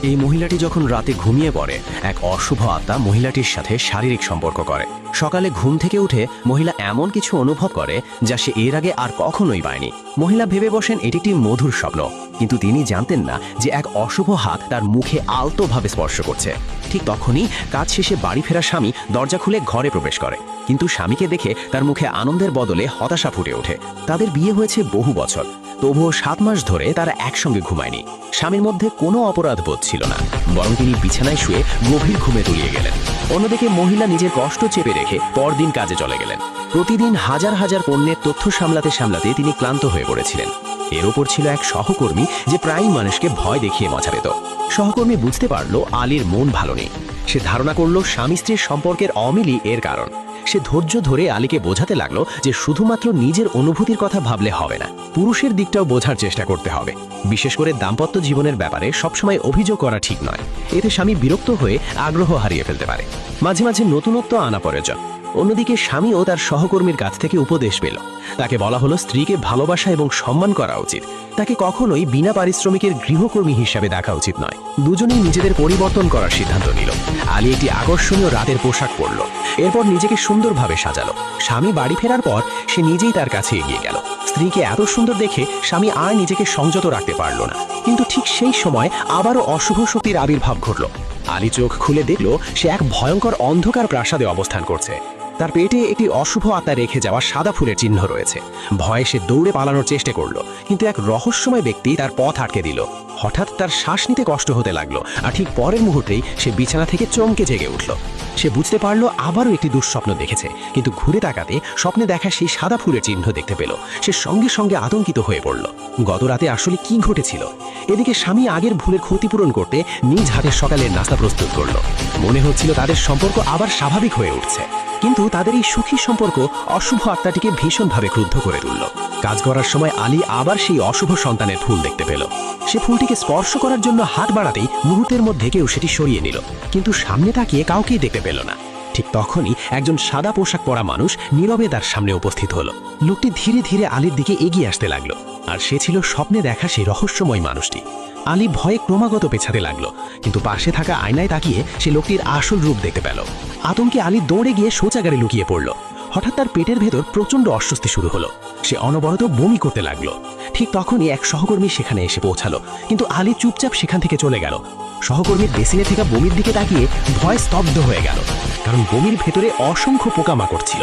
এই মহিলাটি যখন রাতে ঘুমিয়ে পড়ে, এক অশুভ আত্মা মহিলাটির সাথে শারীরিক সম্পর্ক করে। সকালে ঘুম থেকে উঠে মহিলা এমন কিছু অনুভব করে যা সে এর আগে আর কখনোই পায়নি। মহিলা ভেবে বসেন এটি একটি মধুর স্বপ্ন, কিন্তু তিনি জানতেন না যে এক অশুভ হাত তার মুখে আলতোভাবে স্পর্শ করছে। ঠিক তখনই কাজ শেষে বাড়ি ফেরা স্বামী দরজা খুলে ঘরে প্রবেশ করে, কিন্তু স্বামীকে দেখে তার মুখে আনন্দের বদলে হতাশা ফুটে ওঠে। তাদের বিয়ে হয়েছে বহু বছর, তবুও 7 মাস ধরে তারা একসঙ্গে ঘুমায়নি। স্বামীর মধ্যে কোনো অপরাধ বোধ ছিল না, বরং তিনি বিছানায় শুয়ে গভীর ঘুমে তলিয়ে গেলেন। অন্যদিকে মহিলা নিজের কষ্ট চেপে রেখে পরদিন কাজে চলে গেলেন। প্রতিদিন হাজার হাজার পণ্যের তথ্য সামলাতে সামলাতে তিনি ক্লান্ত হয়ে পড়েছিলেন। এর ওপর ছিল এক সহকর্মী যে প্রায়ই মানুষকে ভয় দেখিয়ে মজা পেত। সহকর্মী বুঝতে পারল আলীর মন ভালো নেই। সে ধারণা করল স্বামী স্ত্রীর সম্পর্কের অমিলই এর কারণ। সে ধৈর্য ধরে আলীকে বোঝাতে লাগলো যে শুধুমাত্র নিজের অনুভূতির কথা ভাবলে হবে না, পুরুষের দিকটাও বোঝার চেষ্টা করতে হবে। বিশেষ করে দাম্পত্য জীবনের ব্যাপারে সবসময় অভিযোগ করা ঠিক নয়, এতে স্বামী বিরক্ত হয়ে আগ্রহ হারিয়ে ফেলতে পারে। মাঝে মাঝে নতুনত্ব আনা প্রয়োজন। অন্যদিকে স্বামীও তার সহকর্মীর কাছ থেকে উপদেশ পেল। তাকে বলা হলো স্ত্রীকে ভালোবাসা এবং সম্মান করা উচিত, তাকে কখনোই বিনা পারিশ্রমিকের গৃহকর্মী হিসাবে দেখা উচিত নয়। দুজনেই নিজেদের পরিবর্তন করার সিদ্ধান্ত নিল। আলী একটি আকর্ষণীয় রাতের পোশাক পরল, এরপর নিজেকে সুন্দরভাবে সাজালো। স্বামী বাড়ি ফেরার পর সে নিজেই তার কাছে এগিয়ে গেল। স্ত্রীকে এত সুন্দর দেখে স্বামী আর নিজেকে সংযত রাখতে পারল না। কিন্তু ঠিক সেই সময় আবারও অশুভ শক্তির আবির্ভাব ঘটল। আলী চোখ খুলে দেখল সে এক ভয়ঙ্কর অন্ধকার প্রাসাদে অবস্থান করছে। তার পেটে একটি অশুভ আত্মা রেখে যাওয়া সাদা ফুলের চিহ্ন রয়েছে। ভয়ে সে দৌড়ে পালানোর চেষ্টা করল, কিন্তু এক রহস্যময় ব্যক্তি তার পথ আটকে দিল। হঠাৎ তার শ্বাস নিতে কষ্ট হতে লাগলো, আর ঠিক পরের মুহূর্তেই সে বিছানা থেকে চমকে জেগে উঠল। সে বুঝতে পারল আবারও একটি দুঃস্বপ্ন দেখেছে, কিন্তু ঘুরে তাকাতে স্বপ্নে দেখা সেই সাদা ফুলের চিহ্ন দেখতে পেল। সে সঙ্গে সঙ্গে আতঙ্কিত হয়ে পড়ল। গত রাতে আসলে কি ঘটেছিল? এদিকে স্বামী আগের ভুলের ক্ষতিপূরণ করতে নিজ হাতে সকালের নাস্তা প্রস্তুত করল। মনে হচ্ছিল তাদের সম্পর্ক আবার স্বাভাবিক হয়ে উঠছে, কিন্তু তাদের এই সুখী সম্পর্ক অশুভ আত্মাটিকে ভীষণভাবে ক্রুদ্ধ করে তুলল। কাজ করার সময় আলী আবার সেই অশুভ সন্তানের ফুল দেখতে পেল। সে ফুলটিকে স্পর্শ করার জন্য হাত বাড়াতেই মুহূর্তের মধ্যে কেউ সেটি সরিয়ে নিল, কিন্তু সামনে তাকিয়ে কাউকেই দেখতে পেল না। ঠিক তখনই একজন সাদা পোশাক পরা মানুষ নীরবে তার সামনে উপস্থিত হলো। লোকটি ধীরে ধীরে আলীর দিকে এগিয়ে আসতে লাগলো, আর সে ছিল স্বপ্নে দেখা সেই রহস্যময় মানুষটি। আলী ভয়ে ক্রমাগত পেছাতে লাগলো, কিন্তু পাশে থাকা আয়নায় তাকিয়ে সে লোকটির আসল রূপ দেখতে পেল। আতঙ্কে আলী দৌড়ে গিয়ে শৌচাগারে লুকিয়ে পড়ল। হঠাৎ তার পেটের ভেতর প্রচণ্ড অস্বস্তি শুরু হলো। সে অনবরত বমি করতে লাগলো। ঠিক তখনই এক সহকর্মী সেখানে এসে পৌঁছালো, কিন্তু আলী চুপচাপ সেখান থেকে চলে গেল। সহকর্মীর বেসিনে থেকে বমির দিকে তাকিয়ে ভয় স্তব্ধ হয়ে গেল, কারণ বমির ভেতরে অসংখ্য পোকামাকড় ছিল।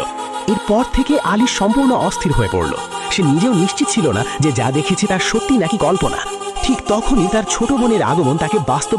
এরপর থেকে আলী সম্পূর্ণ অস্থির হয়ে পড়ল। সে নিজেও নিশ্চিত ছিল না যে যা দেখেছে তার সত্যি নাকি কল্পনা। ঠিক তখনই তার ছোট বোনের আগমন তাকে বাস্তব